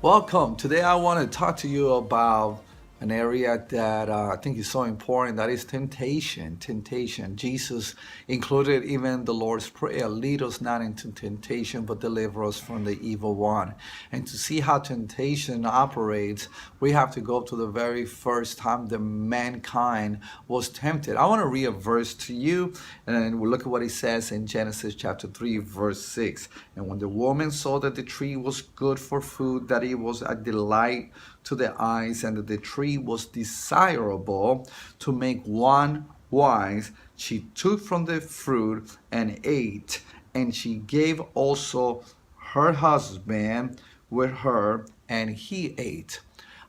Welcome. Today I want to talk to you about an area that I think is so important. That is temptation. Temptation. Jesus included even the Lord's Prayer. Lead us not into temptation, but deliver us from the evil one. And to see how temptation operates, we have to go to the very first time that mankind was tempted. I want to read a verse to you, and we'll look at what it says in Genesis chapter 3, verse 6. And when the woman saw that the tree was good for food, that it was a delight to the eyes, and that the tree was desirable to make one wise, she took from the fruit and ate, and she gave also her husband with her, and he ate.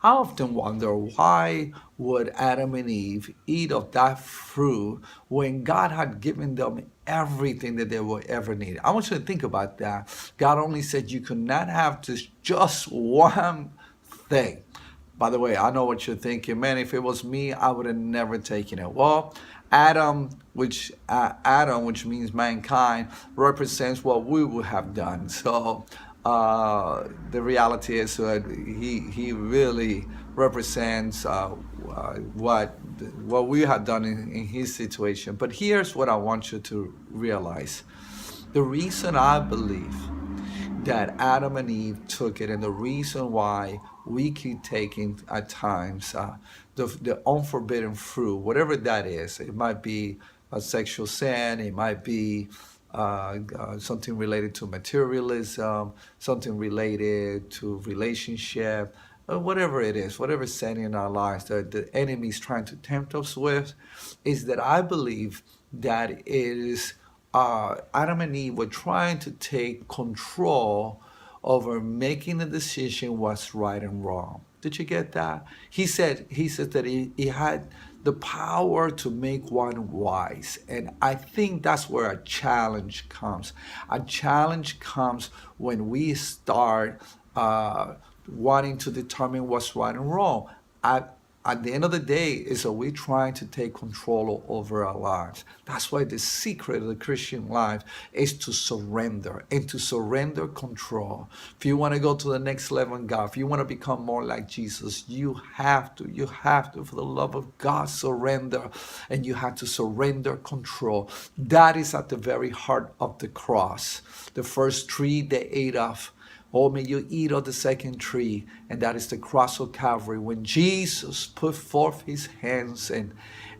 I often wonder, why would Adam and Eve eat of that fruit when God had given them everything that they would ever need? I want you to think about that. God only said you could not have just one thing. By the way, I know what you're thinking, man. If it was me, I would have never taken it. Well, Adam, which means mankind, represents what we would have done. So the reality is that he really represents what we have done in his situation. But here's what I want you to realize: the reason I believe that Adam and Eve took it, and the reason why we keep taking at times the unforbidden fruit, whatever that is. It might be a sexual sin, it might be something related to materialism, something related to relationship, whatever it is, whatever sin in our lives that the enemy is trying to tempt us with, is that I believe that it is Adam and Eve were trying to take control over making a decision what's right and wrong. Did you get that? He said that he had the power to make one wise. And I think that's where a challenge comes. A challenge comes when we start wanting to determine what's right and wrong. At the end of the day, is we trying to take control over our lives. That's why the secret of the Christian life is to surrender, and to surrender control. If you want to go to the next level in God, if you want to become more like Jesus, you have to, for the love of God, surrender, and you have to surrender control. That is at the very heart of the cross. The first tree they ate of, oh, may you eat of the second tree, and that is the cross of Calvary. When Jesus put forth his hands and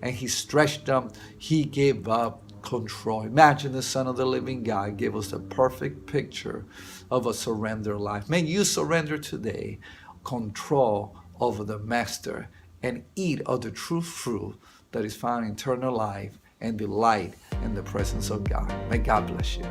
he stretched them, he gave up control. Imagine the Son of the living God gave us the perfect picture of a surrender life. May you surrender today control over the Master and eat of the true fruit that is found in eternal life and delight in the presence of God. May God bless you.